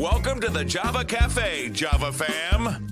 Welcome to the Java Cafe, Java fam.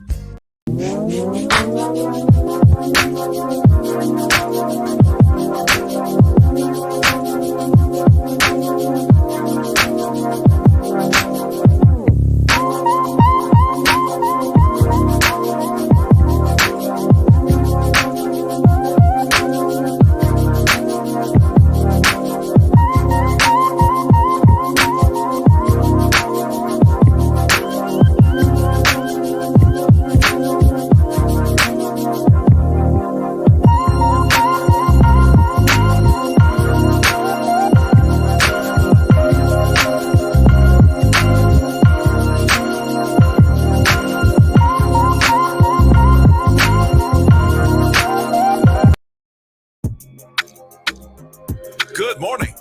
Good morning.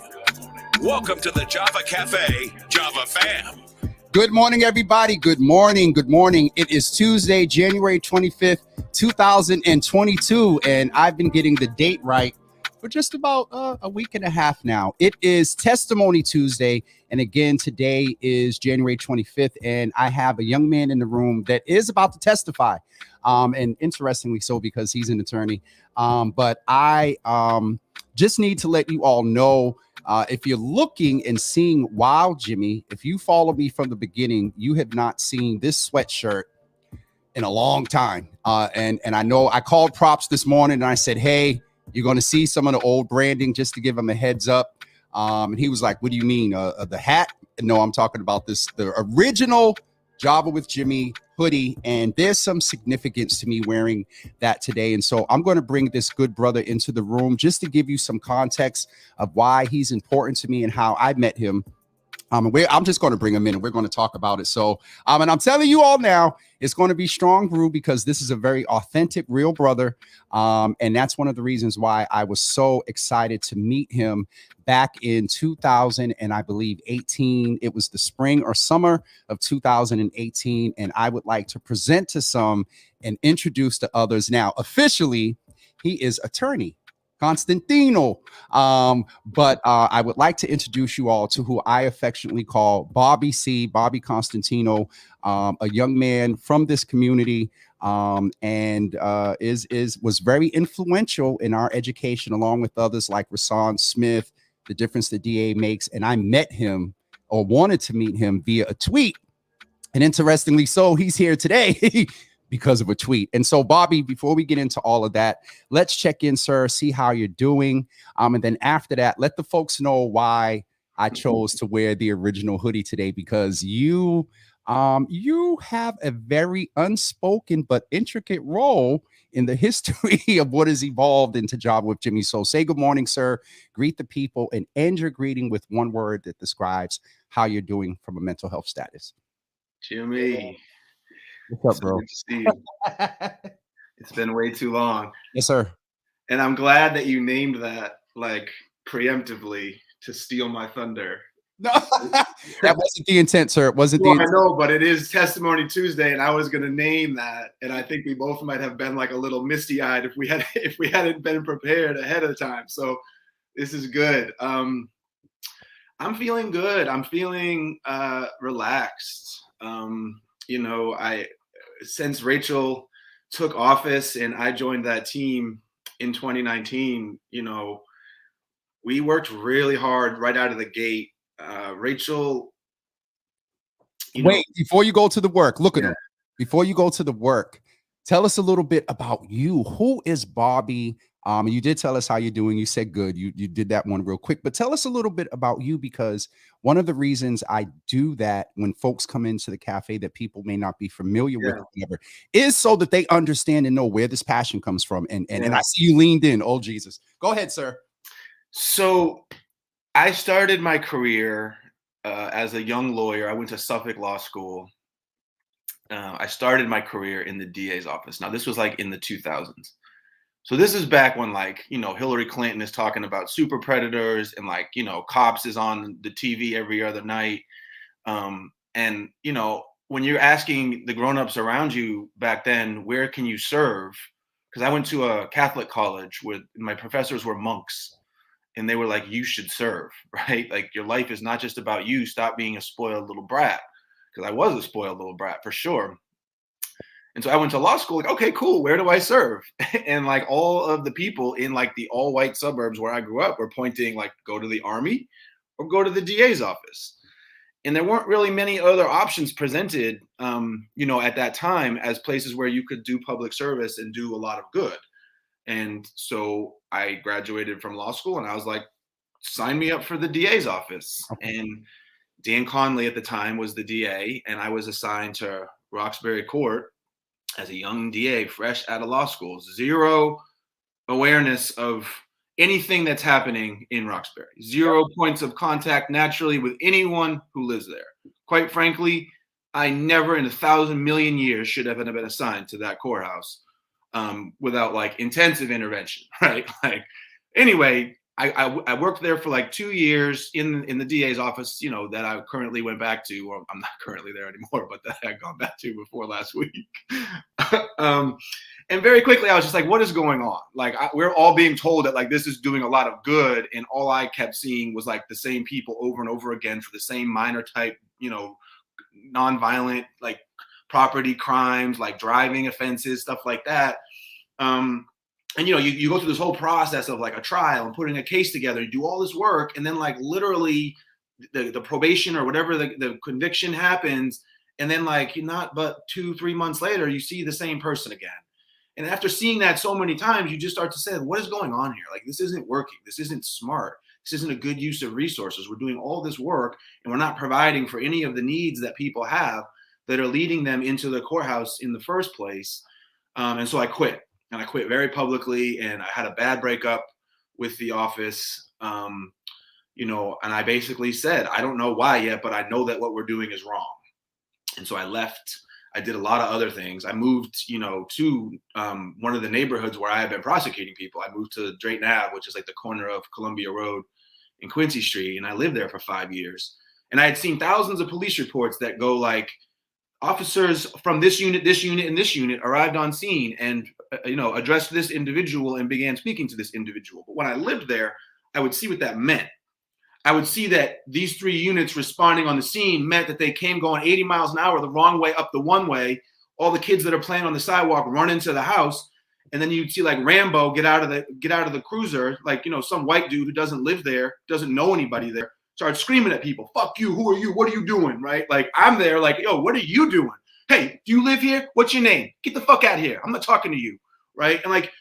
Welcome to the Java Cafe, Java fam. Good morning, everybody. Good morning. Good morning. It is Tuesday, January 25th, 2022, and I've been getting the date right for just about a week and a half now. It is Testimony Tuesday, and again, today is January 25th, and I have a young man in the room that is about to testify, and interestingly so because he's an attorney, but I just need to let you all know, if you're looking and seeing Wow Jimmy, if you follow me from the beginning, you have not seen this sweatshirt in a long time. And I know I called Props this morning and I said, hey, you're going to see some of the old branding just to give him a heads up. And he was like, what do you mean? The hat? No, I'm talking about the original Java with Jimmy hoodie, and there's some significance to me wearing that today. And so I'm going to bring this good brother into the room just to give you some context of why he's important to me and how I met him. I'm just going to bring him in and we're going to talk about it. So, and I'm telling you all now, it's going to be strong brew because this is a very authentic, real brother. And that's one of the reasons why I was so excited to meet him back in 2000 and I believe 18. It was the spring or summer of 2018. And I would like to present to some and introduce to others. Now, officially, he is Attorney Costantino. But I would like to introduce you all to who I affectionately call Bobby Bobby Constantino, a young man from this community, and was very influential in our education, along with others like Rasan Smith, the difference the DA makes. And I met him or wanted to meet him via a tweet. And interestingly so, he's here today because of a tweet. And so, Bobby, before we get into all of that, let's check in, sir, see how you're doing. And then after that, let the folks know why I chose to wear the original hoodie today, because you have a very unspoken but intricate role in the history of what has evolved into Java with Jimmy. So say good morning, sir, greet the people, and end your greeting with one word that describes how you're doing from a mental health status. Jimmy. What's up, bro? Good to see you. It's been way too long. Yes, sir. And I'm glad that you named that like preemptively to steal my thunder. No, that wasn't the intent, sir. It wasn't the intent. I know, but it is Testimony Tuesday, and I was going to name that. And I think we both might have been like a little misty-eyed if we hadn't been prepared ahead of time. So this is good. I'm feeling good. I'm feeling relaxed. Since Rachel took office and I joined that team in 2019, we worked really hard right out of the gate. Rachel, wait, before you go to the work, look at him. Before you go to the work, tell us a little bit about you. Who is Bobby? You did tell us how you're doing. You said good. You did that one real quick, but tell us a little bit about you, because one of the reasons I do that when folks come into the cafe that people may not be familiar with whatever, is so that they understand and know where this passion comes from. And I see you leaned in. Oh, Jesus. Go ahead, sir. So I started my career as a young lawyer. I went to Suffolk Law School. I started my career in the DA's office. Now, this was like in the 2000s. So this is back when, like, Hillary Clinton is talking about super predators and, like, cops is on the TV every other night. And, when you're asking the grownups around you back then, where can you serve? Because I went to a Catholic college where my professors were monks. And they were like, you should serve, right? Like, your life is not just about you. Stop being a spoiled little brat. because I was a spoiled little brat for sure. And so I went to law school, like, okay, cool. Where do I serve? And like all of the people in like the all white suburbs where I grew up were pointing like, go to the Army or go to the DA's office. And there weren't really many other options presented, at that time as places where you could do public service and do a lot of good. And so I graduated from law school and I was like, sign me up for the DA's office. Okay. And Dan Conley at the time was the DA, and I was assigned to Roxbury Court as a young DA, fresh out of law school, zero awareness of anything that's happening in Roxbury, zero points of contact naturally with anyone who lives there. Quite frankly, I never in 1,000 million years should have been assigned to that courthouse without like intensive intervention, right? Like, anyway, I worked there for like 2 years in the DA's office, that I currently went back to, or I'm not currently there anymore, but that I had gone back to before last week. And very quickly, I was just like, what is going on? Like, we're all being told that like this is doing a lot of good. And all I kept seeing was like the same people over and over again for the same minor type, nonviolent, like property crimes, like driving offenses, stuff like that. And you go through this whole process of like a trial and putting a case together, you do all this work, and then like literally the probation or whatever the conviction happens, and then like not but 2-3 months later, you see the same person again. And after seeing that so many times, you just start to say, what is going on here? Like, this isn't working. This isn't smart. This isn't a good use of resources. We're doing all this work and we're not providing for any of the needs that people have that are leading them into the courthouse in the first place. And so I quit. And I quit very publicly, and I had a bad breakup with the office, and I basically said, I don't know why yet, but I know that what we're doing is wrong. And so I left. I did a lot of other things. I moved, to one of the neighborhoods where I had been prosecuting people. I moved to Drayton Ave, which is like the corner of Columbia Road and Quincy Street, and I lived there for 5 years. And I had seen thousands of police reports that go like, officers from this unit, and this unit arrived on scene and, addressed this individual and began speaking to this individual. But when I lived there, I would see what that meant. I would see that these 3 units responding on the scene meant that they came going 80 miles an hour the wrong way up the one way. All the kids that are playing on the sidewalk run into the house. And then you'd see like Rambo get out of the cruiser, like, some white dude who doesn't live there, doesn't know anybody there, start screaming at people, fuck you, who are you, what are you doing, right? Like, I'm there like, yo, what are you doing? Hey, do you live here? What's your name? Get the fuck out of here. I'm not talking to you, right? And like,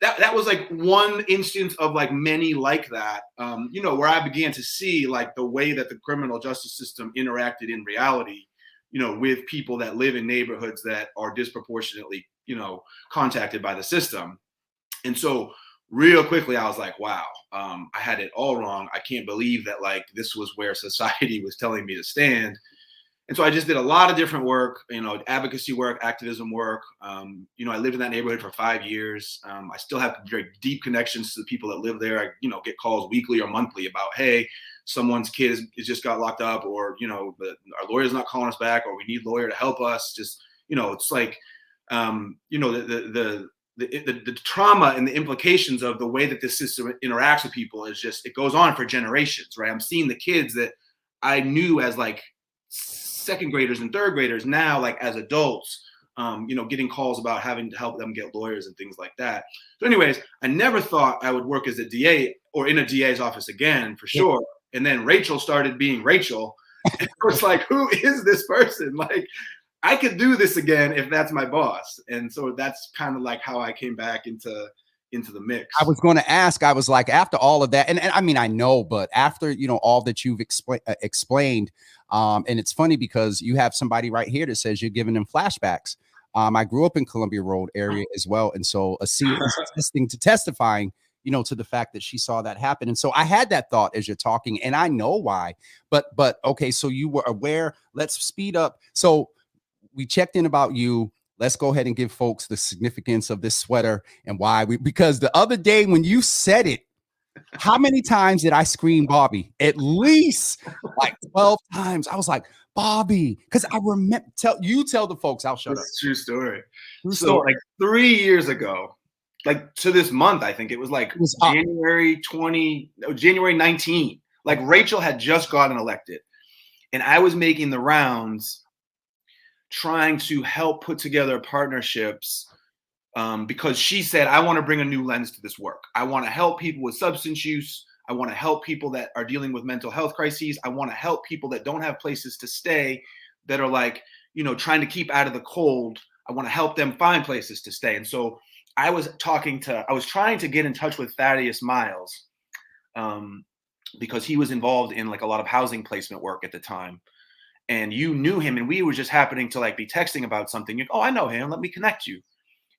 that was like one instance of like many like that, where I began to see like the way that the criminal justice system interacted in reality, with people that live in neighborhoods that are disproportionately, contacted by the system. And so real quickly, I was like, wow, I had it all wrong. I can't believe that like this was where society was telling me to stand. And so I just did a lot of different work, advocacy work, activism work. I lived in that neighborhood for 5 years. I still have very deep connections to the people that live there. I, get calls weekly or monthly about, hey, someone's kid is just got locked up, or, our lawyer's not calling us back, or we need a lawyer to help us. Just, it's like, the trauma and the implications of the way that this system interacts with people is just, it goes on for generations, right? I'm seeing the kids that I knew as like second graders and third graders now, like as adults, getting calls about having to help them get lawyers and things like that. So anyways, I never thought I would work as a DA or in a DA's office again, for sure. And then Rachel started being Rachel. And it was like, who is this person? Like, I could do this again if that's my boss. And so that's kind of like how I came back into the mix. I was going to ask, I was like, after all of that, and I mean, I know, but after, all that you've explained, and it's funny because you have somebody right here that says you're giving them flashbacks. I grew up in Columbia Road area as well. And so a scene is assisting to testifying, to the fact that she saw that happen. And so I had that thought as you're talking, and I know why, but okay. So you were aware. Let's speed up. So we checked in about you. Let's go ahead and give folks the significance of this sweater and why because the other day when you said it, how many times did I scream Bobby? At least like 12 times. I was like, Bobby, because I remember, tell the folks, I'll shut up. True story. Like 3 years ago, like to this month, I think it was January 19. Like Rachel had just gotten elected, and I was making the rounds trying to help put together partnerships because she said, I want to bring a new lens to this work. I want to help people with substance use. I want to help people that are dealing with mental health crises. I want to help people that don't have places to stay, that are like, trying to keep out of the cold. I want to help them find places to stay. And so I was trying to get in touch with Thaddeus Miles because he was involved in like a lot of housing placement work at the time. And you knew him, and we were just happening to like be texting about something. You're, oh, I know him. Let me connect you.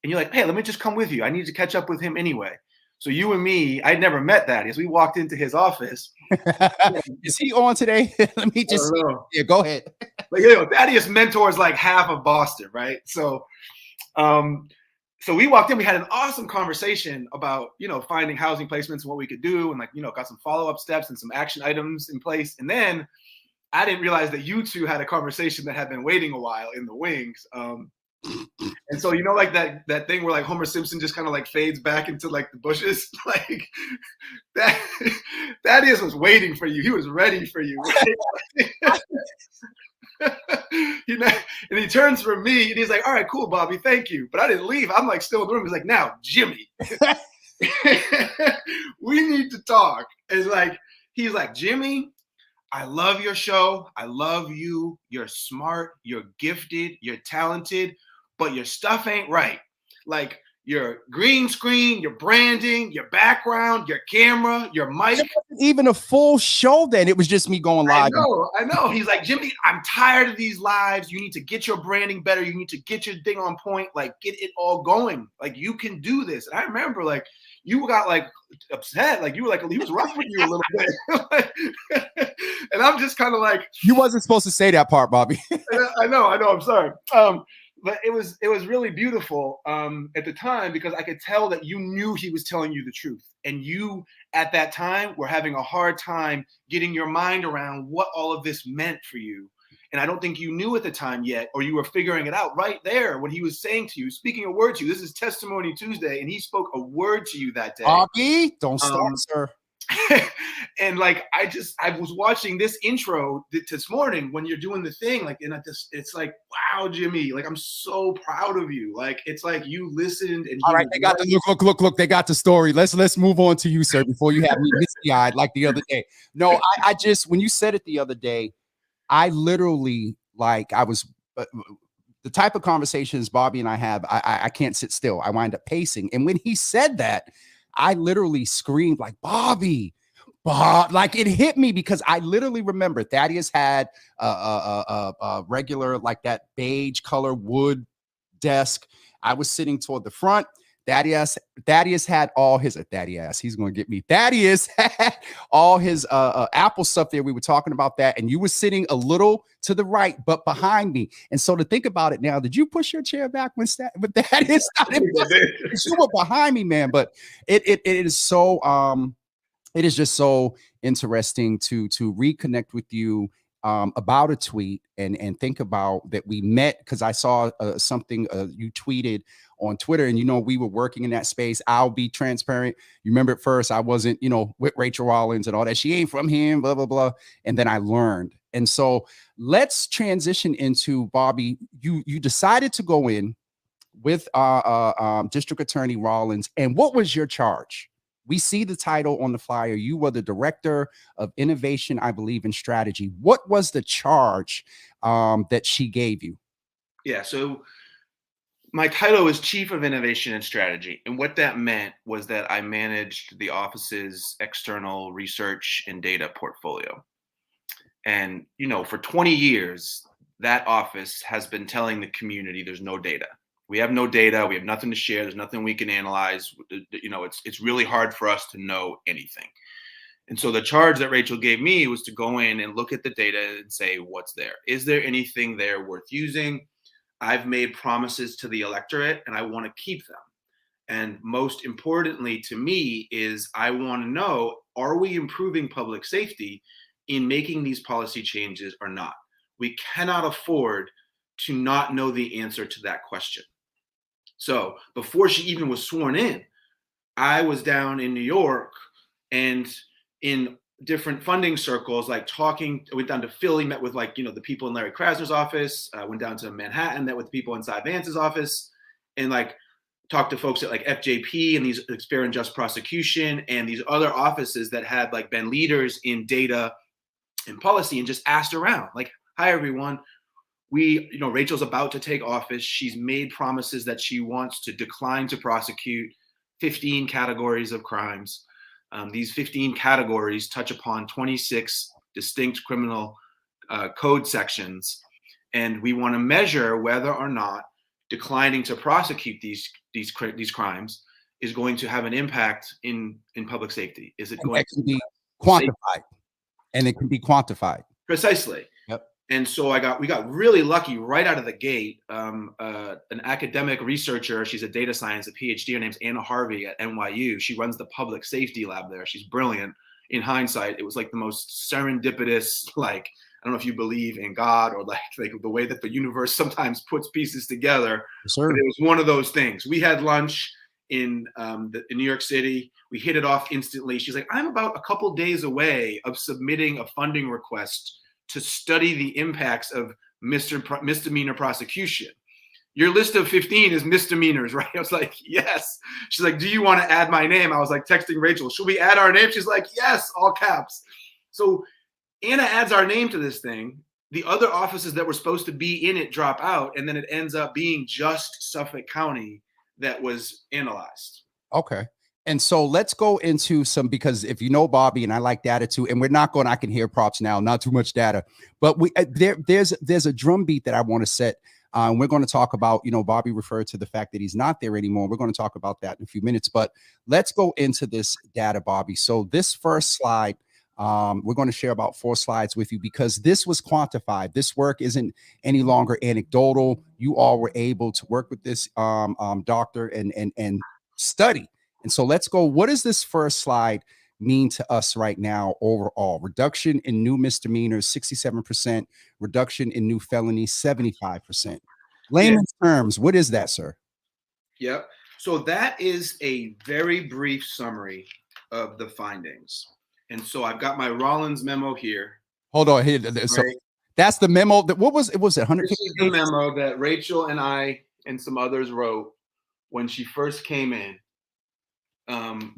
And you're like, hey, let me just come with you. I need to catch up with him anyway. So you and me, I'd never met Thaddeus. We walked into his office. Is he on today? Let me just see. Yeah, go ahead. Like, Thaddeus mentors like half of Boston, right? So we walked in, we had an awesome conversation about, finding housing placements and what we could do, and like, got some follow-up steps and some action items in place. And then I didn't realize that you two had a conversation that had been waiting a while in the wings. And so, like that thing where like Homer Simpson just kind of like fades back into like the bushes, like Thaddeus was waiting for you. He was ready for you. Right? And he turns from me and he's like, all right, cool, Bobby, thank you. But I didn't leave. I'm like still in the room. He's like, now, Jimmy, we need to talk. It's like, he's like, Jimmy, I love your show. I love you. You're smart. You're gifted. You're talented, but your stuff ain't right. Like your green screen, your branding, your background, your camera, your mic. It wasn't even a full show then. It was just me going live. I know. He's like, Jimmy, I'm tired of these lives. You need to get your branding better. You need to get your thing on point. Like, get it all going. Like, you can do this. And I remember, like, you got like upset. Like, you were like, he was rough with you a little bit. And I'm just kind of like, you wasn't supposed to say that part, Bobby. I know. I'm sorry. But it was really beautiful at the time, because I could tell that you knew he was telling you the truth. And you, at that time, were having a hard time getting your mind around what all of this meant for you. And I don't think you knew at the time yet, or you were figuring it out right there when he was saying to you, speaking a word to you. This is Testimony Tuesday, and he spoke a word to you that day. Bobby, don't stop, sir. And like, I was watching this intro this morning when you're doing the thing, like, and it's like, wow, Jimmy, like, I'm so proud of you. Like, it's like you listened and all right, they got the look, they got the story. Let's move on to you, sir, before you have me misty-eyed like the other day. No, I just, when you said it the other day, I literally, like, I was the type of conversations Bobby and I have, I can't sit still. I wind up pacing. And when he said that, I literally screamed like, Bobby, Bob, like it hit me, because I literally remember Thaddeus had a regular, like that beige color wood desk. I was sitting toward the front. Thaddeus had all his he's going to get me. Thaddeus had all his Apple stuff there. We were talking about that. And you were sitting a little to the right, but behind me. And so to think about it now, did you push your chair back when Thaddeus started? You were behind me, man. But it is so, it is just so interesting to reconnect with you about a tweet and think about that we met, because I saw something you tweeted on Twitter, and we were working in that space. I'll be transparent. You remember at first I wasn't, with Rachel Rollins and all that. She ain't from him, blah, blah, blah. And then I learned. And so let's transition into, Bobby, you decided to go in with District Attorney Rollins. And what was your charge? We see the title on the flyer. You were the Director of Innovation, I believe, and Strategy. What was the charge that she gave you? Yeah, so my title is Chief of Innovation and Strategy. And what that meant was that I managed the office's external research and data portfolio. And, for 20 years, that office has been telling the community there's no data. We have no data. We have nothing to share. There's nothing we can analyze. It's really hard for us to know anything. And so the charge that Rachel gave me was to go in and look at the data and say, what's there? Is there anything there worth using? I've made promises to the electorate, and I want to keep them. And most importantly to me is I want to know, are we improving public safety in making these policy changes or not? We cannot afford to not know the answer to that question. So before she even was sworn in, I was down in New York, and in different funding circles, like talking. I went down to Philly, met with like, the people in Larry Krasner's office. I went down to Manhattan, met with people in Cy Vance's office, and like talked to folks at like FJP and these Fair and Just Prosecution and these other offices that had like been leaders in data and policy, and just asked around like, hi, everyone. Rachel's about to take office. She's made promises that she wants to decline to prosecute 15 categories of crimes. These 15 categories touch upon 26 distinct criminal code sections. And we want to measure whether or not declining to prosecute these crimes is going to have an impact in public safety. Is it going to be quantified? And it can be quantified. Precisely. Yep. And so we got really lucky right out of the gate. An academic researcher, she's a data science, a PhD. Her name's Anna Harvey at NYU. She runs the public safety lab there. She's brilliant. In hindsight, it was like the most serendipitous, like, I don't know if you believe in God or like the way that the universe sometimes puts pieces together. Yes, sir. But it was one of those things. We had lunch in New York City. We hit it off instantly. She's like, I'm about a couple days away of submitting a funding request to study the impacts of misdemeanor prosecution. Your list of 15 is misdemeanors, right? I was like, yes. She's like, do you want to add my name? I was like texting Rachel, should we add our name? She's like, yes, all caps. So Anna adds our name to this thing. The other offices that were supposed to be in it drop out, and then it ends up being just Suffolk County that was analyzed. Okay. And so let's go into some, because if you know Bobby, and I like data too, and we're not going, I can hear props now, not too much data, but there's a drum beat that I want to set. We're going to talk about, Bobby referred to the fact that he's not there anymore. We're going to talk about that in a few minutes, but let's go into this data, Bobby. So this first slide, we're going to share about 4 slides with you, because this was quantified. This work isn't any longer anecdotal. You all were able to work with this doctor and study. And so let's go. What does this first slide mean to us right now overall? Reduction in new misdemeanors, 67%. Reduction in new felonies, 75%. Layman's terms, what is that, sir? Yep. So that is a very brief summary of the findings. And so I've got my Rollins memo here. Hold on here. So that's the memo. What was it? Was it 150? This is the memo that Rachel and I and some others wrote when she first came in,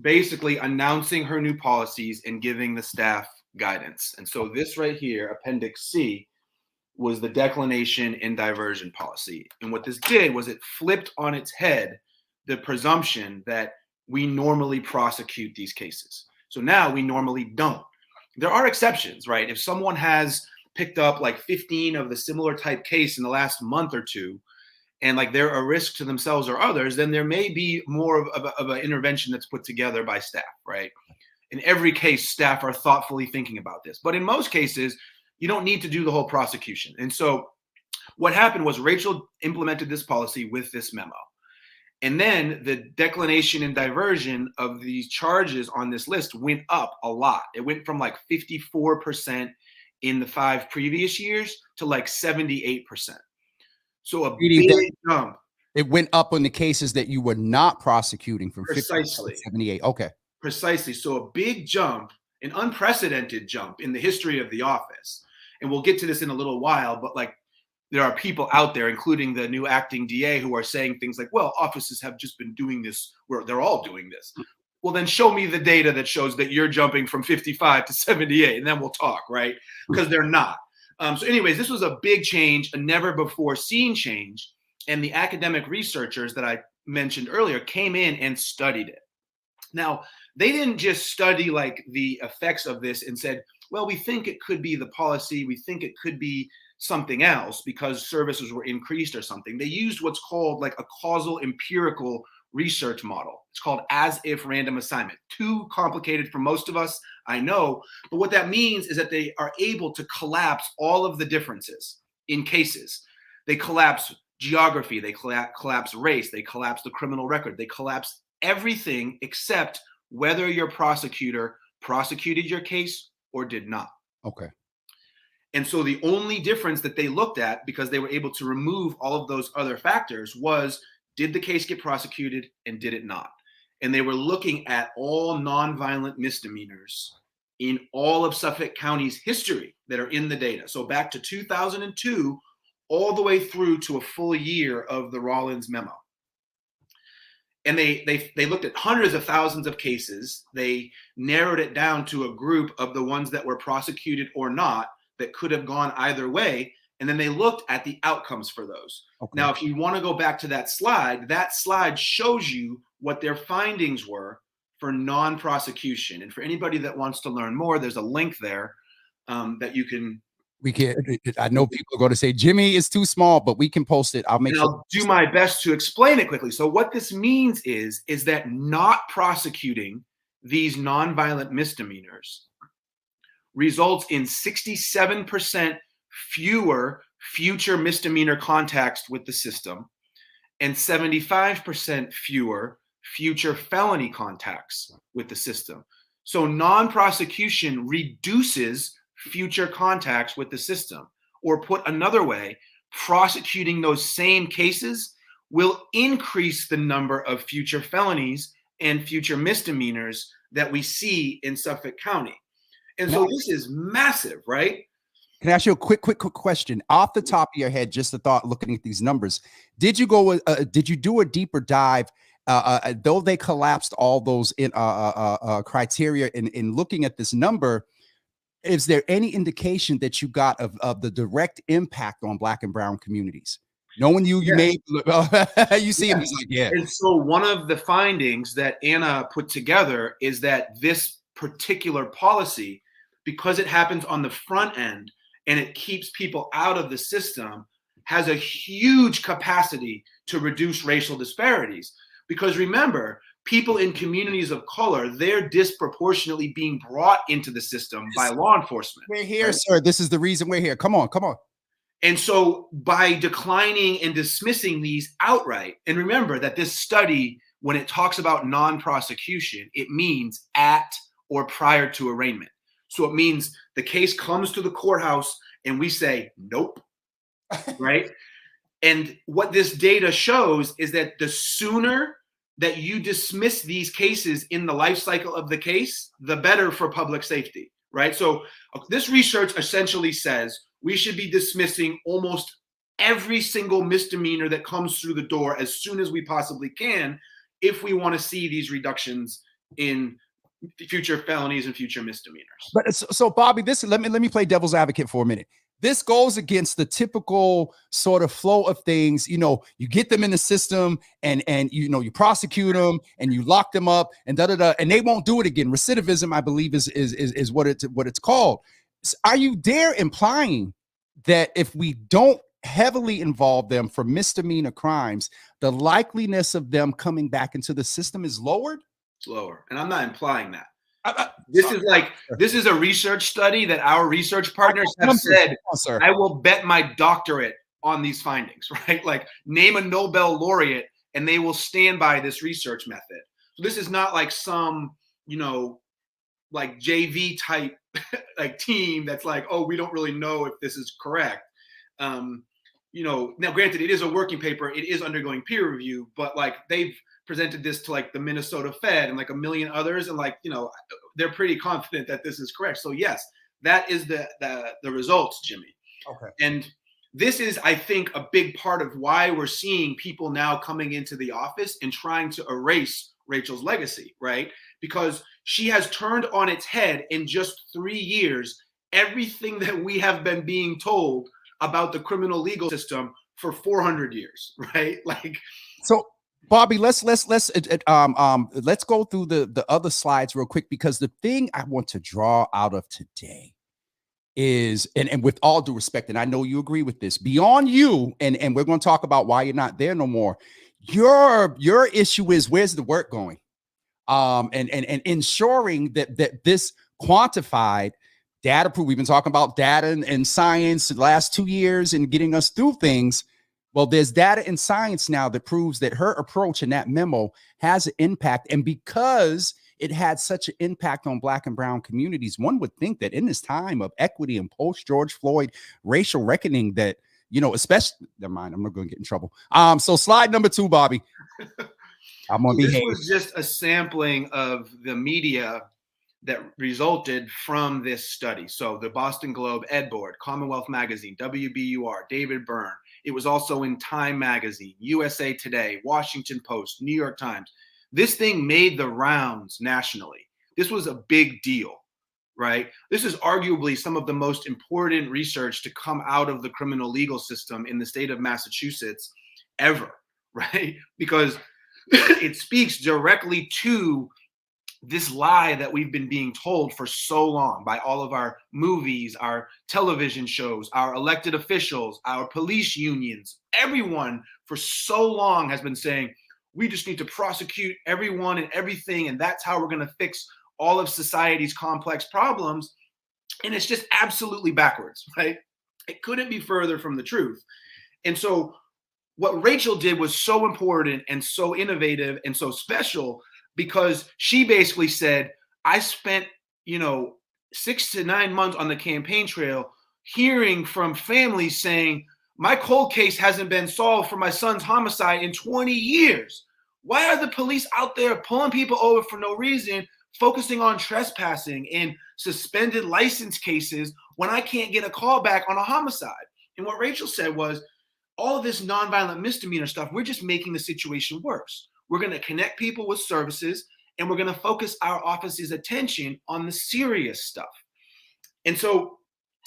basically announcing her new policies and giving the staff guidance. And so this right here, Appendix C, was the declination and diversion policy. And what this did was it flipped on its head the presumption that we normally prosecute these cases. So now we normally don't. There are exceptions, right? If someone has picked up like 15 of the similar type case in the last month or two, and like they're a risk to themselves or others, then there may be more of an intervention that's put together by staff, right? In every case, staff are thoughtfully thinking about this. But in most cases, you don't need to do the whole prosecution. And so what happened was Rachel implemented this policy with this memo. And then the declination and diversion of these charges on this list went up a lot. It went from like 54% in the 5 previous years to like 78%. So a big jump. It went up on the cases that you were not prosecuting from 50 to 78. Okay. Precisely. So a big jump, an unprecedented jump in the history of the office. And we'll get to this in a little while, but like there are people out there, including the new acting DA, who are saying things like, well, offices have just been doing this, where they're all doing this. Well, then show me the data that shows that you're jumping from 55 to 78, and then we'll talk, right? Because they're not. So anyways, this was a big change, a never before seen change. And the academic researchers that I mentioned earlier came in and studied it. Now, they didn't just study like the effects of this and said, well, we think it could be the policy. We think it could be something else because services were increased or something. They used what's called like a causal empirical research model. It's called as if random assignment. Too complicated for most of us, I know. But what that means is that they are able to collapse all of the differences in cases. They collapse geography, they collapse race, they collapse the criminal record, they collapse everything except whether your prosecutor prosecuted your case or did not. Okay. And so the only difference that they looked at, because they were able to remove all of those other factors, was did the case get prosecuted and did it not? And they were looking at all nonviolent misdemeanors in all of Suffolk County's history that are in the data. So back to 2002, all the way through to a full year of the Rollins memo. And they looked at hundreds of thousands of cases. They narrowed it down to a group of the ones that were prosecuted or not that could have gone either way. And then they looked at the outcomes for those. Okay. Now, if you want to go back to that slide shows you what their findings were for non-prosecution. And for anybody that wants to learn more, there's a link there that you can. I know people are going to say, Jimmy, is too small, but we can post it. I'll do my best to explain it quickly. So what this means is that not prosecuting these nonviolent misdemeanors results in 67% fewer future misdemeanor contacts with the system and 75% fewer future felony contacts with the system. So non-prosecution reduces future contacts with the system. Or put another way, prosecuting those same cases will increase the number of future felonies and future misdemeanors that we see in Suffolk County. And so this is massive, right? Can I ask you a quick question off the top of your head? Just a thought looking at these numbers. Did you do a deeper dive? Though they collapsed all those in criteria in looking at this number, is there any indication that you got of the direct impact on Black and brown communities? Knowing you see him, he's like, yeah. And so one of the findings that Anna put together is that this particular policy, because it happens on the front end and it keeps people out of the system, has a huge capacity to reduce racial disparities. Because remember, people in communities of color, they're disproportionately being brought into the system by law enforcement. We're here, right? Sir. This is the reason we're here. Come on. And so by declining and dismissing these outright, and remember that this study, when it talks about non-prosecution, it means at or prior to arraignment. So it means the case comes to the courthouse and we say, nope, right? And what this data shows is that the sooner that you dismiss these cases in the life cycle of the case, the better for public safety, right? So this research essentially says we should be dismissing almost every single misdemeanor that comes through the door as soon as we possibly can if we want to see these reductions in future felonies and future misdemeanors. But so Bobby, let me play devil's advocate for a minute. This goes against the typical sort of flow of things. You know, you get them in the system and you prosecute them and you lock them up and and they won't do it again. Recidivism, I believe, is what it's called. Are you implying that if we don't heavily involve them for misdemeanor crimes, the likeliness of them coming back into the system is lowered? It's lower. And I'm not implying that. This is a research study that our research partners have said, I will bet my doctorate on these findings, right? Like name a Nobel laureate and they will stand by this research method. So this is not like some, like JV type like team that's like, oh, we don't really know if this is correct. Now granted, it is a working paper. It is undergoing peer review, but like they've presented this to like the Minnesota Fed and like a million others. And like, they're pretty confident that this is correct. So yes, that is the results, Jimmy. Okay. And this is, I think, a big part of why we're seeing people now coming into the office and trying to erase Rachel's legacy, right? Because she has turned on its head in just 3 years everything that we have been being told about the criminal legal system for 400 years, right? Like, so Bobby, let's go through the other slides real quick, because the thing I want to draw out of today is, and with all due respect, and I know you agree with this, beyond you, and we're going to talk about why you're not there no more. Your issue is, where's the work going? And ensuring that this quantified data proof. We've been talking about data and science the last 2 years and getting us through things. Well, there's data and science now that proves that her approach in that memo has an impact. And because it had such an impact on Black and brown communities, one would think that in this time of equity and post George Floyd racial reckoning that, especially, never mind, I'm not going to get in trouble. So slide number 2, Bobby. I'm going to behave. This was just a sampling of the media that resulted from this study. So the Boston Globe, Ed Board, Commonwealth Magazine, WBUR, David Byrne. It was also in Time Magazine, USA Today, Washington Post, New York Times. This thing made the rounds nationally. This was a big deal, right? This is arguably some of the most important research to come out of the criminal legal system in the state of Massachusetts ever, right? Because it speaks directly to this lie that we've been being told for so long by all of our movies, our television shows, our elected officials, our police unions. Everyone for so long has been saying, we just need to prosecute everyone and everything, and that's how we're going to fix all of society's complex problems. And it's just absolutely backwards, right? It couldn't be further from the truth. And so what Rachel did was so important and so innovative and so special, because she basically said, I spent, 6 to 9 months on the campaign trail hearing from families saying, my cold case hasn't been solved for my son's homicide in 20 years. Why are the police out there pulling people over for no reason, focusing on trespassing and suspended license cases when I can't get a call back on a homicide? And what Rachel said was, all of this nonviolent misdemeanor stuff, we're just making the situation worse. We're going to connect people with services, and we're going to focus our office's attention on the serious stuff. And so,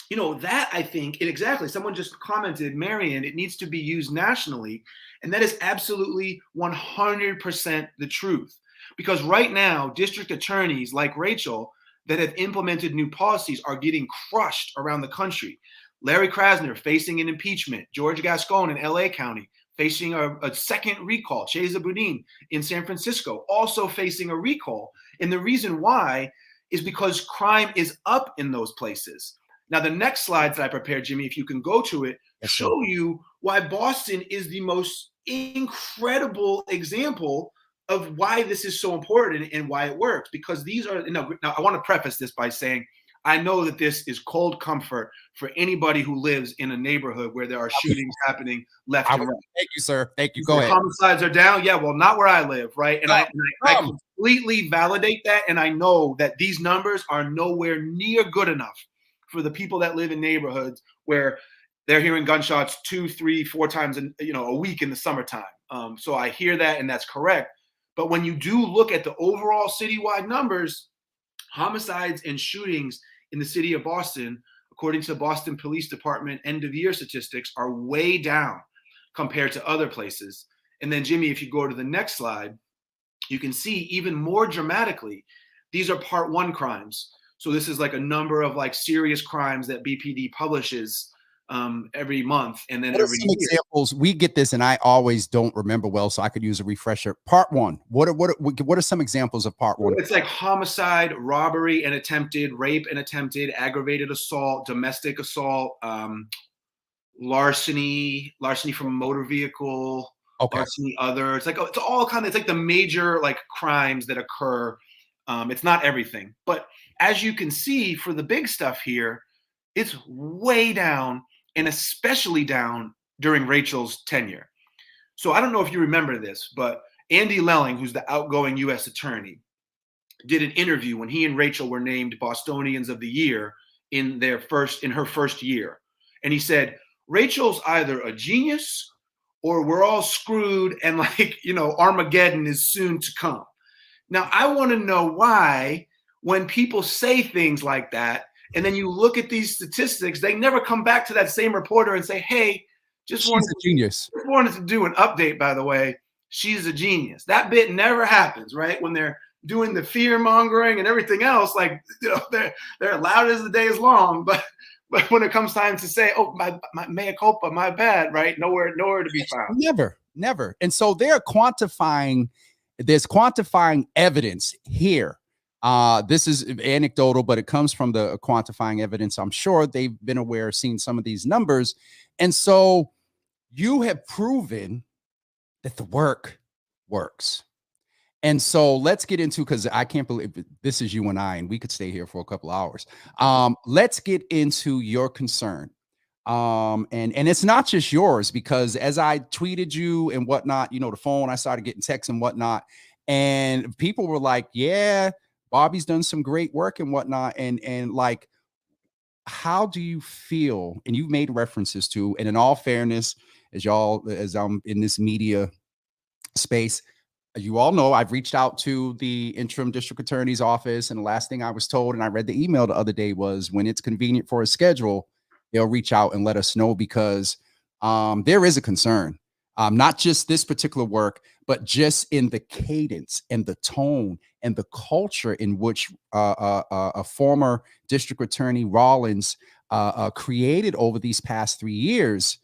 that I think, exactly, someone just commented, Marion, it needs to be used nationally. And that is absolutely 100% the truth. Because right now, district attorneys like Rachel that have implemented new policies are getting crushed around the country. Larry Krasner facing an impeachment, George Gascon in LA County facing a second recall, Chesa Boudin in San Francisco also facing a recall. And the reason why is because crime is up in those places. Now, the next slides that I prepared, Jimmy, if you can go to it, show you why Boston is the most incredible example of why this is so important and why it works. Because these are, now I want to preface this by saying, I know that this is cold comfort for anybody who lives in a neighborhood where there are shootings happening left and right. Thank you, sir. Thank you. Go ahead. Homicides are down. Yeah, well, not where I live, right? And I completely validate that. And I know that these numbers are nowhere near good enough for the people that live in neighborhoods where they're hearing gunshots 2, 3, 4 times a week in the summertime. So I hear that, and that's correct. But when you do look at the overall citywide numbers, homicides and shootings in the city of Boston, according to the Boston Police Department end-of-year statistics, are way down compared to other places. And then, Jimmy, if you go to the next slide, you can see even more dramatically, these are Part 1 crimes. So this is like a number of serious crimes that BPD publishes every month, and then every year. Examples, we get this, and I always don't remember well, so I could use a refresher. Part 1. What are some examples of Part 1? It's like homicide, robbery and attempted, rape and attempted, aggravated assault, domestic assault, larceny from a motor vehicle, larceny other. It's all kind of, it's like the major crimes that occur. It's not everything, but as you can see, for the big stuff here, it's way down, and especially down during Rachel's tenure. So I don't know if you remember this, but Andy Lelling, who's the outgoing U.S. attorney, did an interview when he and Rachel were named Bostonians of the Year in her first year. And he said, Rachel's either a genius or we're all screwed, and Armageddon is soon to come. Now, I want to know why, when people say things like that, and then you look at these statistics, they never come back to that same reporter and say, hey, just wanted to do an update, by the way. She's a genius. That bit never happens, right? When they're doing the fear mongering and everything else, they're loud as the day is long, but when it comes time to say, oh, my mea culpa, my bad, right? Nowhere to be found. Never. And so there's quantifying evidence here. This is anecdotal, but it comes from the quantifying evidence. I'm sure they've been aware, seen some of these numbers. And so you have proven that the work works. And so let's get into, because I can't believe this is you and I, and we could stay here for a couple hours. Let's get into your concern. And it's not just yours, because as I tweeted you and whatnot, the phone, I started getting texts and whatnot, and people were like, yeah, Bobby's done some great work and whatnot. And like, how do you feel? And you've made references to, and in all fairness, as I'm in this media space, you all know I've reached out to the interim district attorney's office, and the last thing I was told, and I read the email the other day, was when it's convenient for a schedule, they'll reach out and let us know, because there is a concern, not just this particular work, but just in the cadence and the tone and the culture in which a former district attorney Rollins created over these past 3 years.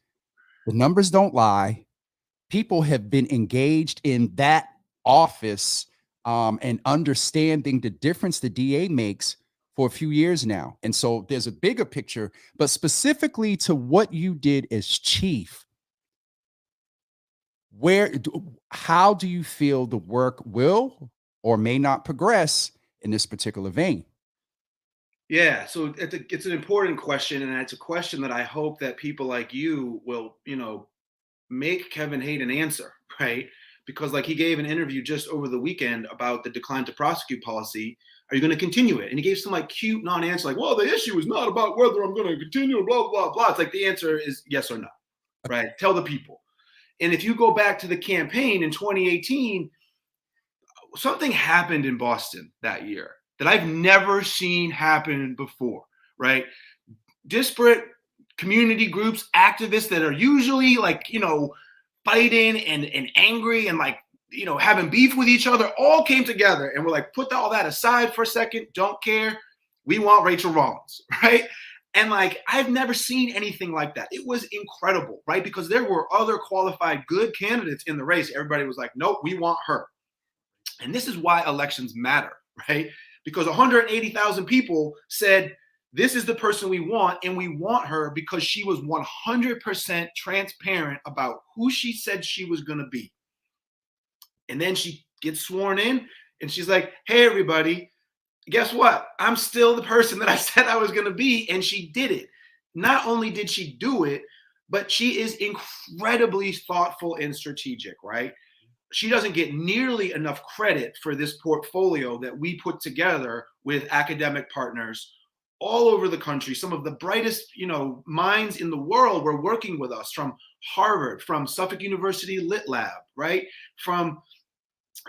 The numbers don't lie. People have been engaged in that office and understanding the difference the DA makes for a few years now. And so there's a bigger picture, but specifically to what you did as chief, how do you feel the work will or may not progress in this particular vein? Yeah, so it's an important question, and it's a question that I hope that people like you will, make Kevin Hayden answer, right? Because like he gave an interview just over the weekend about the decline to prosecute policy. Are you going to continue it? And he gave some like cute non-answer, like, well, the issue is not about whether I'm going to continue, blah, blah, blah. It's like the answer is yes or no, right? Tell the people. And if you go back to the campaign in 2018, something happened in Boston that year that I've never seen happen before, right? Disparate community groups, activists that are usually like, fighting and angry and like, having beef with each other, all came together and we're like, put all that aside for a second. Don't care. We want Rachel Rollins, right? And like, I've never seen anything like that. It was incredible, right? Because there were other qualified good candidates in the race. Everybody was like, nope, we want her. And this is why elections matter, right? Because 180,000 people said, this is the person we want, and we want her because she was 100% transparent about who she said she was going to be. And then she gets sworn in, and she's like, hey, everybody, guess what? I'm still the person that I said I was going to be, and she did it. Not only did she do it, but she is incredibly thoughtful and strategic, right? She doesn't get nearly enough credit for this portfolio that we put together with academic partners all over the country. Some of the brightest, minds in the world were working with us, from Harvard, from Suffolk University Lit Lab, right? From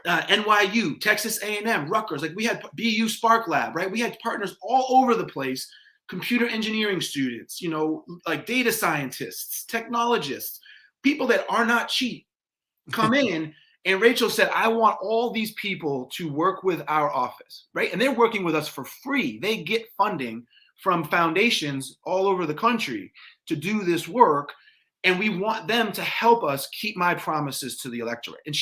NYU, Texas A&M, Rutgers. Like we had BU Spark Lab, right? We had partners all over the place, computer engineering students, like data scientists, technologists, people that are not cheap come in. And Rachel said, I want all these people to work with our office, right? And they're working with us for free. They get funding from foundations all over the country to do this work. And we want them to help us keep my promises to the electorate. And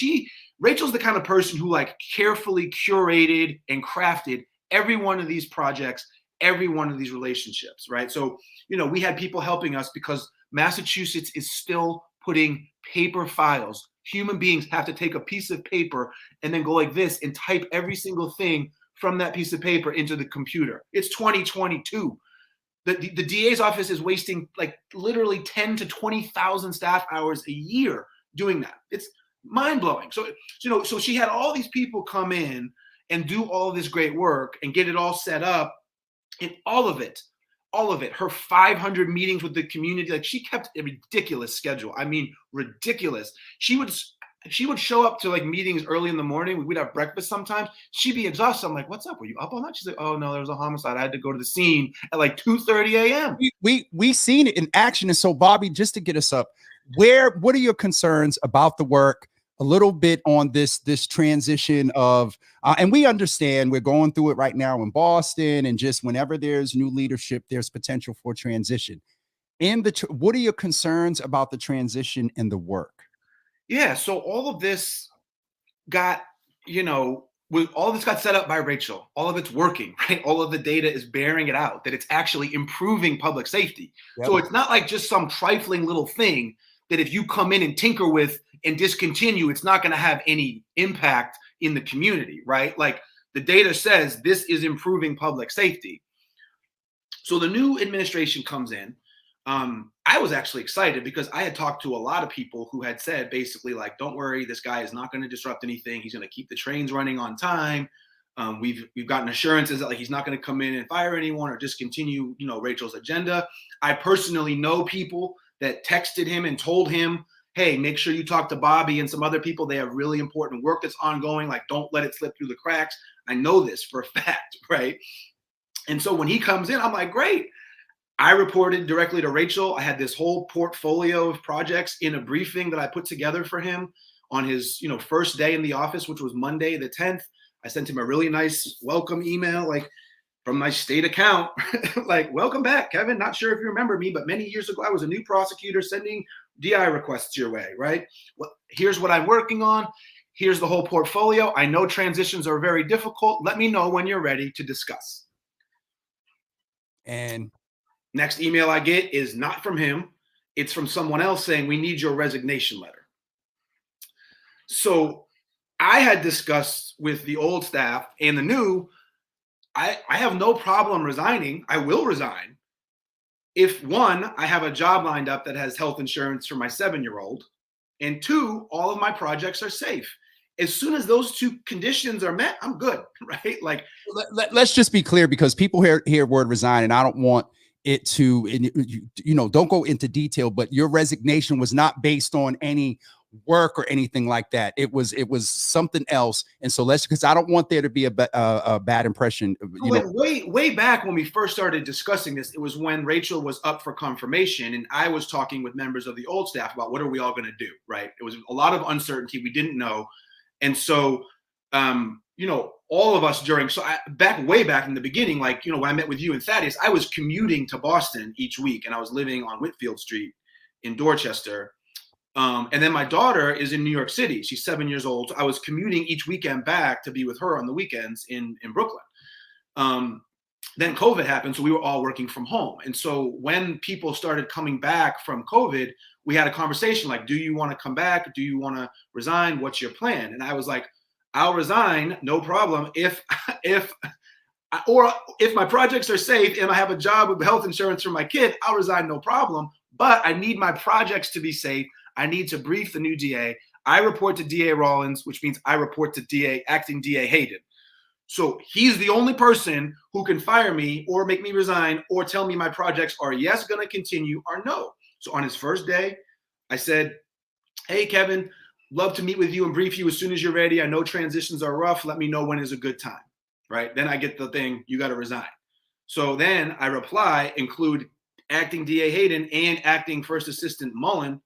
Rachel's the kind of person who like carefully curated and crafted every one of these projects, every one of these relationships, right? So, we had people helping us because Massachusetts is still putting paper files. Human beings have to take a piece of paper and then go like this and type every single thing from that piece of paper into the computer. It's 2022. The DA's office is wasting like literally 10 to 20,000 staff hours a year doing that. It's mind-blowing. So she had all these people come in and do all this great work and get it all set up, and all of it, her 500 meetings with the community. Like she kept a ridiculous schedule. I mean, ridiculous. She would show up to like meetings early in the morning. We'd have breakfast sometimes. She'd be exhausted. I'm like, what's up? Were you up all night? She's like, oh no, there was a homicide. I had to go to the scene at like 2:30 a.m. We seen it in action. And so, Bobby, just to get us up, what are your concerns about the work? A little bit on this transition of, and we understand we're going through it right now in Boston, and just whenever there's new leadership, there's potential for transition. What are your concerns about the transition and the work? Yeah, so all of this got, all of this got set up by Rachel. All of it's working, right? All of the data is bearing it out that it's actually improving public safety. Yep. So it's not like just some trifling little thing that if you come in and tinker with and discontinue, it's not going to have any impact in the community, right? Like the data says this is improving public safety. So the new administration comes in. I was actually excited because I had talked to a lot of people who had said basically like, don't worry, this guy is not going to disrupt anything. He's going to keep the trains running on time. We've gotten assurances that like he's not going to come in and fire anyone or discontinue, Rachel's agenda. I personally know people that texted him and told him, hey, make sure you talk to Bobby and some other people. They have really important work that's ongoing. Like, don't let it slip through the cracks. I know this for a fact, right? And so when he comes in, I'm like, great. I reported directly to Rachel. I had this whole portfolio of projects in a briefing that I put together for him on his, first day in the office, which was Monday the 10th. I sent him a really nice welcome email, like from my state account, like, welcome back, Kevin. Not sure if you remember me, but many years ago, I was a new prosecutor sending DI requests your way, right? Well, here's what I'm working on. Here's the whole portfolio. I know transitions are very difficult. Let me know when you're ready to discuss. And next email I get is not from him. It's from someone else saying, we need your resignation letter. So I had discussed with the old staff and the new, I have no problem resigning. I will resign if, one, I have a job lined up that has health insurance for my 7-year-old, and two, all of my projects are safe. As soon as those two conditions are met, I'm good, right? Like, let's just be clear, because people hear word resign, and I don't want it to, don't go into detail, but your resignation was not based on any work or anything like that. It was something else. And so because I don't want there to be a bad impression. Way back when we first started discussing this, it was when Rachel was up for confirmation, and I was talking with members of the old staff about what are we all going to do, right? It was a lot of uncertainty. We didn't know. And so, all of us way back in the beginning, like, when I met with you and Thaddeus, I was commuting to Boston each week, and I was living on Whitfield Street in Dorchester. And then my daughter is in New York City. She's 7 years old. So I was commuting each weekend back to be with her on the weekends in Brooklyn. Then COVID happened, so we were all working from home. And so when people started coming back from COVID, we had a conversation like, do you want to come back? Do you want to resign? What's your plan? And I was like, I'll resign, no problem. If my projects are safe and I have a job with health insurance for my kid, I'll resign, no problem. But I need my projects to be safe. I need to brief the new DA. I report to DA Rollins, which means I report to acting DA Hayden. So he's the only person who can fire me or make me resign or tell me my projects are yes, going to continue, or no. So on his first day, I said, hey, Kevin, love to meet with you and brief you as soon as you're ready. I know transitions are rough. Let me know when is a good time, right? Then I get the thing, you got to resign. So then I reply, include acting DA Hayden and acting First Assistant Mullen.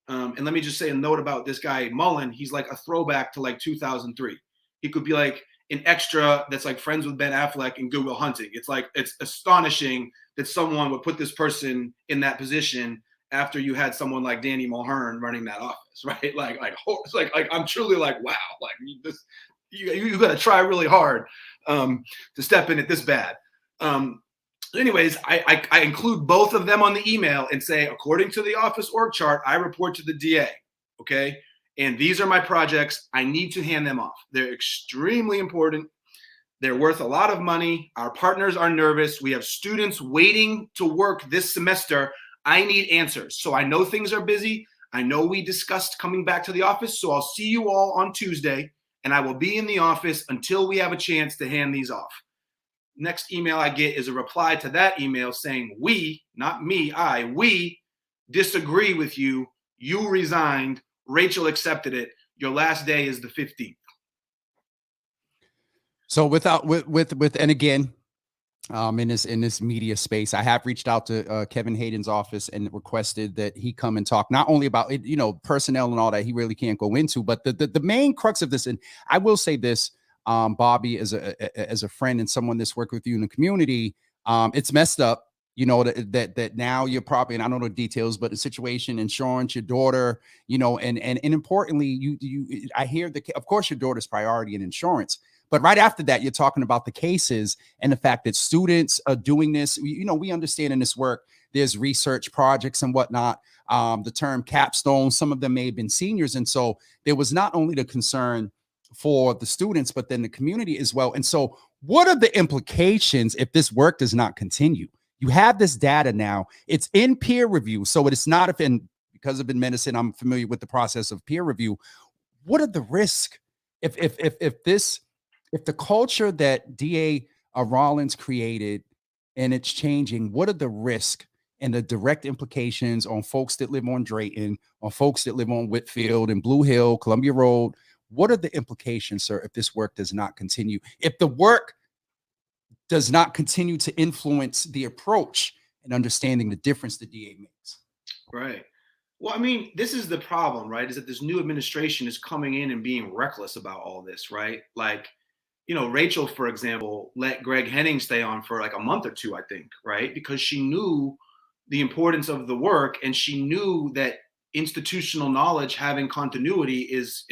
And let me just say a note about this guy, Mullen. He's like a throwback to like 2003. He could be like an extra that's like friends with Ben Affleck in Good Will Hunting. It's astonishing that someone would put this person in that position after you had someone like Danny Mulhern running that office, right? Like I'm truly like, wow, like you got to try really hard to step in it this bad. Anyways, I include both of them on the email and say, according to the office org chart, I report to the DA, okay? And these are my projects. I need to hand them off. They're extremely important. They're worth a lot of money. Our partners are nervous. We have students waiting to work this semester. I need answers. So I know things are busy. I know we discussed coming back to the office. So I'll see you all on Tuesday, and I will be in the office until we have a chance to hand these off. Next email I get is a reply to that email saying, we, not me, we disagree with you. You resigned. Rachel accepted it. Your last day is the 15th. So and again, in this media space, I have reached out to Kevin Hayden's office and requested that he come and talk not only about it, personnel and all that he really can't go into, but the main crux of this. And I will say this, Bobby, as a friend and someone that's worked with you in the community, it's messed up. That now you're probably, and I don't know the details, but the situation, insurance, your daughter, and importantly, I hear of course, your daughter's priority in insurance, but right after that, you're talking about the cases and the fact that students are doing this. We understand in this work, there's research projects and whatnot. The term capstone, some of them may have been seniors. And so there was not only the concern for the students, but then the community as well. And so what are the implications if this work does not continue? You have this data now. It's in peer review. So it is not because I've been medicine, I'm familiar with the process of peer review. What are the risks if this if the culture that DA Rollins created and it's changing, what are the risks and the direct implications on folks that live on Drayton, on folks that live on Whitfield and Blue Hill, Columbia Road? What are the implications, sir, if this work does not continue? If the work does not continue to influence the approach and understanding the difference the DA makes? Right. Well, I mean, this is the problem, right? Is that this new administration is coming in and being reckless about all this, right? Like, Rachel, for example, let Greg Henning stay on for like a month or two, I think, right? Because she knew the importance of the work, and she knew that institutional knowledge, having continuity, is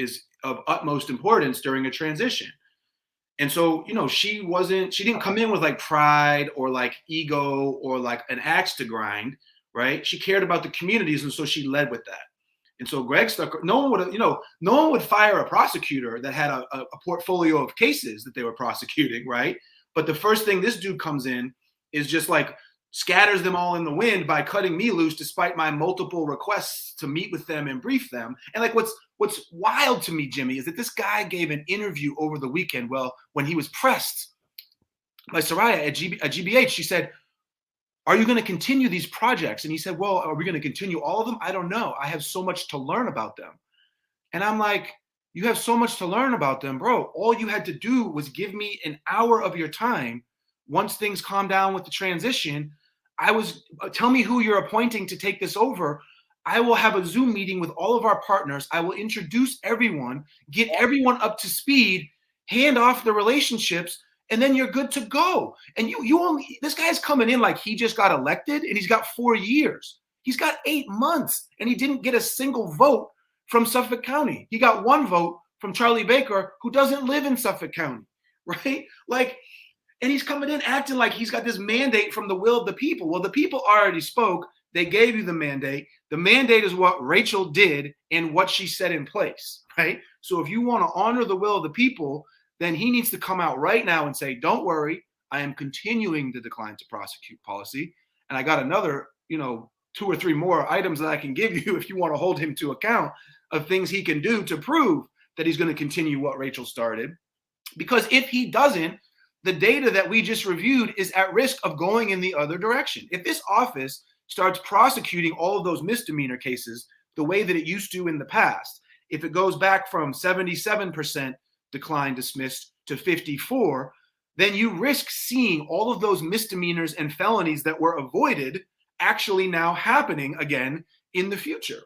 of utmost importance during a transition. And so, she didn't come in with like pride or like ego or like an axe to grind, right? She cared about the communities, and so she led with that. And so Greg stuck. No one would fire a prosecutor that had a portfolio of cases that they were prosecuting, right? But the first thing this dude comes in is just like scatters them all in the wind by cutting me loose, despite my multiple requests to meet with them and brief them. And like, what's wild to me, Jimmy, is that this guy gave an interview over the weekend. Well, when he was pressed by Soraya at GBH, she said, "Are you going to continue these projects?" And he said, "Well, are we going to continue all of them? I don't know. I have so much to learn about them." And I'm like, you have so much to learn about them, bro. All you had to do was give me an hour of your time. Once things calm down with the transition, tell me who you're appointing to take this over. I will have a Zoom meeting with all of our partners. I will introduce everyone, get everyone up to speed, hand off the relationships, and then you're good to go. And this guy's coming in like he just got elected, and he's got 4 years. He's got 8 months, and he didn't get a single vote from Suffolk County. He got 1 vote from Charlie Baker, who doesn't live in Suffolk County, right? Like, and he's coming in acting like he's got this mandate from the will of the people. Well, the people already spoke. They gave you the mandate. The mandate is what Rachel did and what she set in place, right? So if you want to honor the will of the people, then he needs to come out right now and say, "Don't worry, I am continuing the decline to prosecute policy. And I got another, 2 or 3 more items that I can give you if you want to hold him to account of things he can do to prove that he's going to continue what Rachel started." Because if he doesn't, the data that we just reviewed is at risk of going in the other direction. If this office starts prosecuting all of those misdemeanor cases the way that it used to in the past, if it goes back from 77% decline dismissed to 54, then you risk seeing all of those misdemeanors and felonies that were avoided actually now happening again in the future.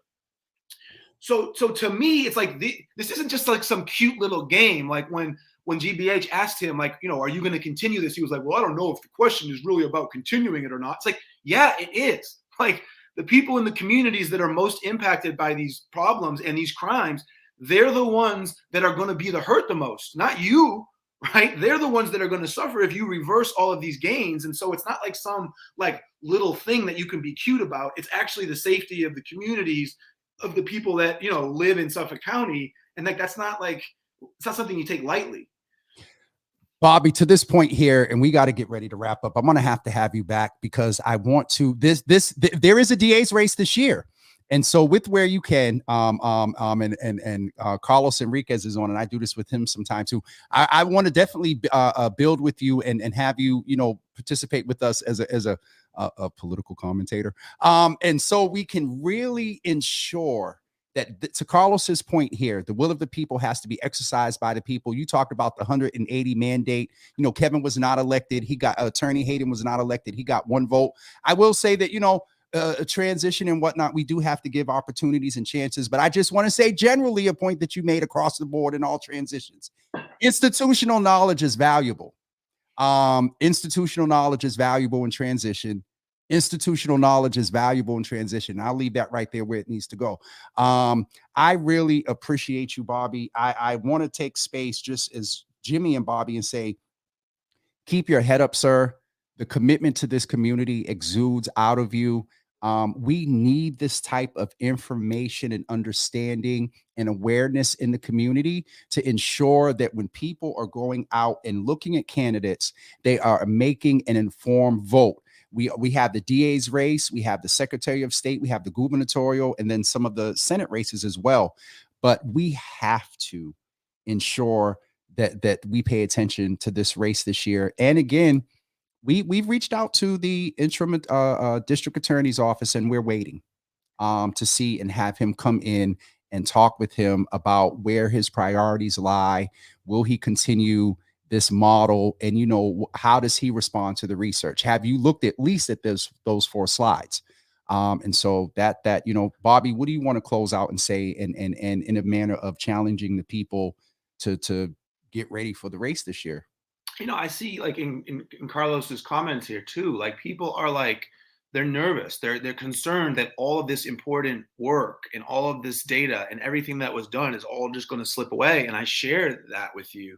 So to me, it's like this isn't just like some cute little game. Like when GBH asked him, like, are you going to continue this? He was like, "Well, I don't know if the question is really about continuing it or not." It's like, yeah, it is. Like, the people in the communities that are most impacted by these problems and these crimes, they're the ones that are going to be hurt the most, not you, right? They're the ones that are going to suffer if you reverse all of these gains. And so it's not like some like little thing that you can be cute about. It's actually the safety of the communities, of the people that, live in Suffolk County. And it's not something you take lightly. Bobby, to this point here, and we got to get ready to wrap up. I'm going to have you back because I want to, there is a DA's race this year. And so with Where You Can, and Carlos Enriquez is on, and I do this with him sometimes too. I want to definitely build with you and have you, participate with us as a political commentator. And so we can really ensure that, to Carlos's point here, the will of the people has to be exercised by the people. You talked about the 180 mandate. Kevin was not elected. He got Attorney Hayden was not elected. He got 1 vote. I will say that, a transition and whatnot, we do have to give opportunities and chances. But I just want to say generally a point that you made across the board in all transitions. Institutional knowledge is valuable. Institutional knowledge is valuable in transition. Institutional knowledge is valuable in transition. I'll leave that right there where it needs to go. I really appreciate you, Bobby. I want to take space just as Jimmy and Bobby and say, keep your head up, sir. The commitment to this community exudes out of you. We need this type of information and understanding and awareness in the community to ensure that when people are going out and looking at candidates, they are making an informed vote. We have the DA's race, we have the Secretary of State, we have the gubernatorial, and then some of the Senate races as well. But we have to ensure that we pay attention to this race this year. And again, we've reached out to the interim district attorney's office, and we're waiting to see and have him come in and talk with him about where his priorities lie. Will he continue this model? And, how does he respond to the research? Have you looked at least at those 4 slides? And so that, Bobby, what do you want to close out and say and in a manner of challenging the people to get ready for the race this year? I see like in Carlos's comments here too, like people are like, they're nervous. They're concerned that all of this important work and all of this data and everything that was done is all just going to slip away. And I share that with you.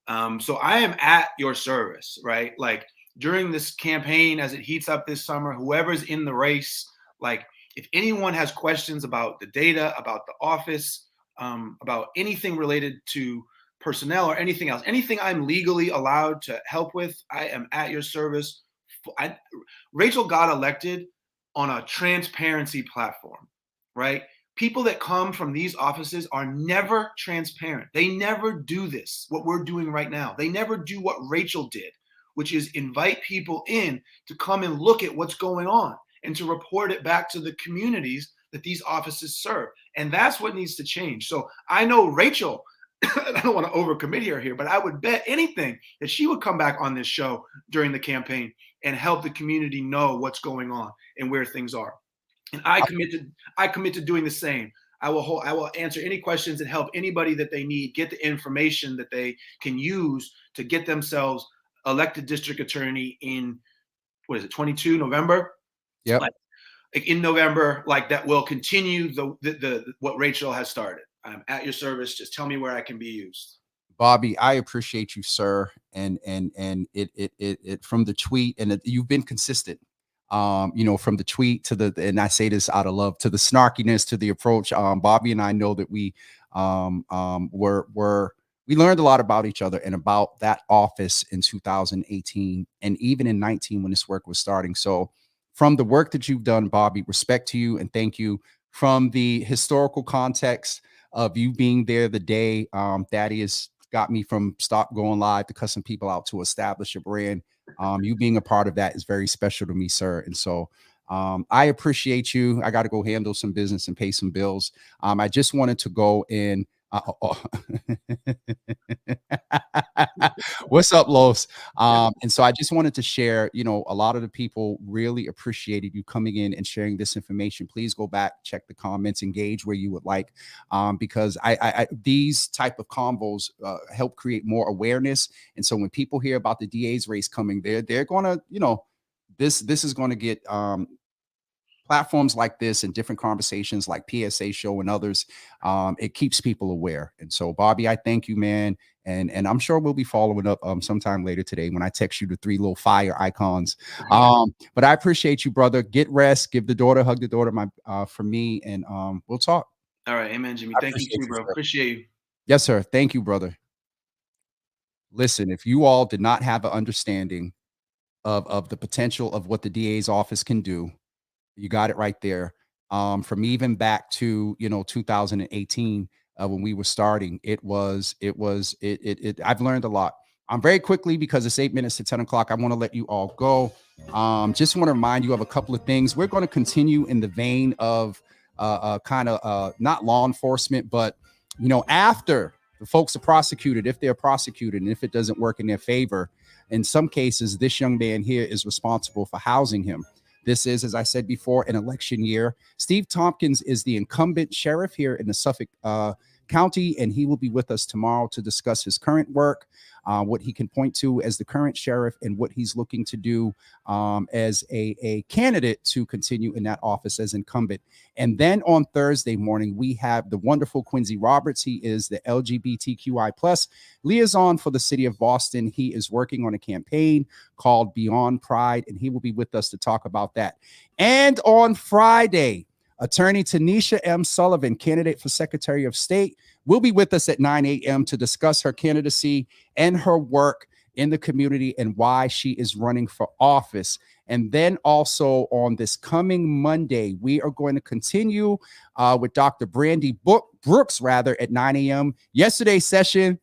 So I am at your service, right? Like during this campaign, as it heats up this summer, whoever's in the race, like if anyone has questions about the data, about the office, about anything related to personnel or anything else, anything I'm legally allowed to help with, I am at your service. Rachel got elected on a transparency platform, right? People that come from these offices are never transparent. They never do this, what we're doing right now. They never do what Rachel did, which is invite people in to come and look at what's going on and to report it back to the communities that these offices serve. And that's what needs to change. So I know Rachel, I don't want to overcommit her here, but I would bet anything that she would come back on this show during the campaign and help the community know what's going on and where things are. And I commit to doing the same. I will answer any questions and help anybody that they need get the information that they can use to get themselves elected district attorney in 22 November? Yep. Like in November, like that will continue the what Rachel has started. I'm at your service. Just tell me where I can be used. Bobby, I appreciate you, sir. And it from the tweet, and you've been consistent. From the tweet to and I say this out of love, to the snarkiness, to the approach. Bobby and I know that we we learned a lot about each other and about that office in 2018 and even in 19 when this work was starting. So from the work that you've done, Bobby, respect to you and thank you. From the historical context of you being there the day Thaddeus got me from stop going live to cussing people out to establish a brand. You being a part of that is very special to me, sir. And so I appreciate you. I got to go handle some business and pay some bills. I just wanted to go in. What's up, Los? And so I just wanted to share, a lot of the people really appreciated you coming in and sharing this information. Please go back, check the comments, engage where you would like, because these type of combos help create more awareness. And so when people hear about the DA's race coming, they're going to, this is going to get platforms like this and different conversations like PSA show and others. It keeps people aware. And so, Bobby, I thank you, man. And I'm sure we'll be following up sometime later today when I text you the 3 little fire icons. But I appreciate you, brother. Get rest. Give the daughter, hug the daughter from me, and we'll talk. All right. Amen, Jimmy. Thank you too, bro. Appreciate you. Yes, sir. Thank you, brother. Listen, if you all did not have an understanding of the potential of what the DA's office can do, you got it right there. From even back to 2018 when we were starting, I've learned a lot. Very quickly, because it's 8 minutes to 10 o'clock, I want to let you all go. Just want to remind you of a couple of things. We're going to continue in the vein of not law enforcement, but after the folks are prosecuted, if they're prosecuted, and if it doesn't work in their favor, in some cases, this young man here is responsible for housing him. This is, as I said before, an election year. Steve Tompkins is the incumbent sheriff here in the Suffolk County, and he will be with us tomorrow to discuss his current work, what he can point to as the current sheriff, and what he's looking to do as a candidate to continue in that office as incumbent. And then on Thursday morning, we have the wonderful Quincy Roberts. He is the LGBTQI plus liaison for the city of Boston. He is working on a campaign called Beyond Pride, and he will be with us to talk about that. And on Friday, Attorney Tanisha M. Sullivan, candidate for Secretary of State, will be with us at 9 a.m. to discuss her candidacy and her work in the community and why she is running for office. And then also on this coming Monday, we are going to continue with Dr. Brandy Brooks, at 9 a.m. Yesterday's session,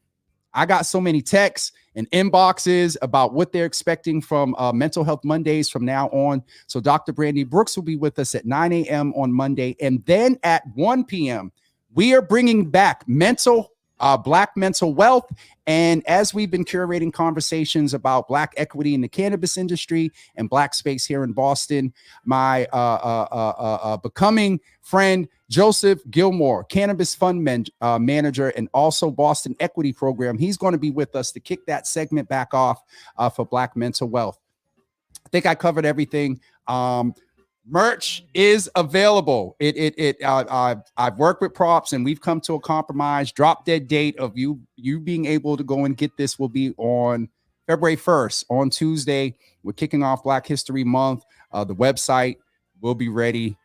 I got so many texts and inboxes about what they're expecting from Mental Health Mondays from now on. So Dr. Brandy Brooks will be with us at 9 a.m. on Monday. And then at 1 p.m., we are bringing back Black mental wealth. And as we've been curating conversations about Black equity in the cannabis industry and Black space here in Boston, my becoming friend, Joseph Gilmore, Cannabis Fund Manager, and also Boston Equity Program, he's going to be with us to kick that segment back off for Black mental wealth. I think I covered everything. Merch is available. I've worked with props and we've come to a compromise. Drop dead date of you being able to go and get this will be on February 1st on Tuesday. We're kicking off Black History Month. The website will be ready.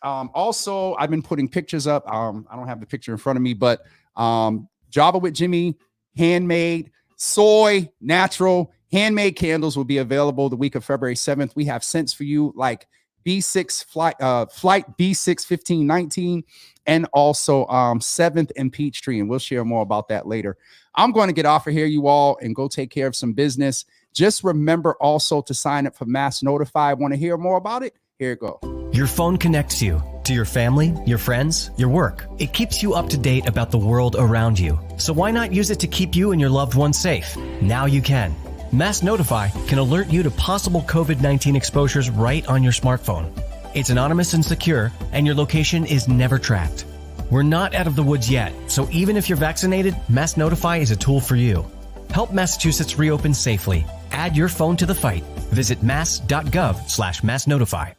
Also, I've been putting pictures up. I don't have the picture in front of me, but Java with Jimmy, handmade, soy, natural, handmade candles will be available the week of February 7th. We have scents for you like B6 flight B6 1519 and also 7th and Peachtree, and we'll share more about that later. I'm going to get off of here, you all, and go take care of some business. Just remember also to sign up for Mass Notify. Want to hear more about it? Here it goes. Your phone connects you to your family, your friends, your work. It keeps you up to date about the world around you. So why not use it to keep you and your loved ones safe? Now you can. Mass Notify can alert you to possible COVID-19 exposures right on your smartphone. It's anonymous and secure, and your location is never tracked. We're not out of the woods yet, so even if you're vaccinated, Mass Notify is a tool for you. Help Massachusetts reopen safely. Add your phone to the fight. Visit mass.gov/massnotify.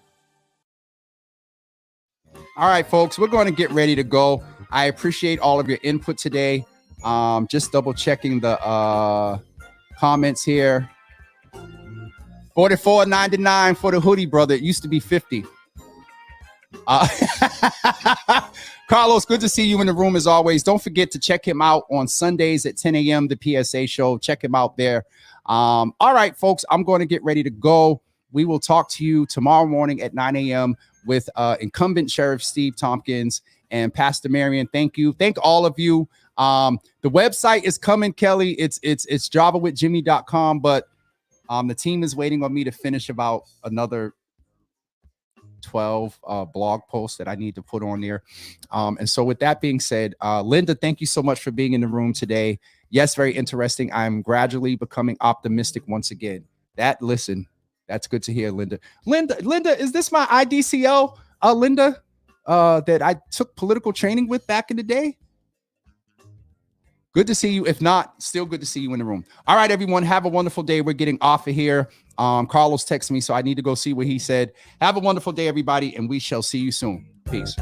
All right, folks, we're going to get ready to go. I appreciate all of your input today. Just double checking the comments here. $44.99 for the hoodie, brother. It used to be $50. Carlos, good to see you in the room as always. Don't forget to check him out on Sundays at 10 a.m. The PSA show. Check him out there. All right, folks, I'm going to get ready to go. We will talk to you tomorrow morning at 9 a.m. with incumbent Sheriff Steve Tompkins and Pastor Marion. Thank you. Thank all of you. The website is coming, Kelly. It's javawithjimmy.com, but the team is waiting on me to finish about another 12 blog posts that I need to put on there. And so with that being said, Linda, thank you so much for being in the room today. Yes, very interesting. I'm gradually becoming optimistic once again. That's good to hear, Linda. Linda, is this my IDCL, Linda, that I took political training with back in the day? Good to see you. If not, still good to see you in the room. All right, everyone, have a wonderful day. We're getting off of here. Carlos texted me, so I need to go see what he said. Have a wonderful day, everybody, and we shall see you soon. Peace.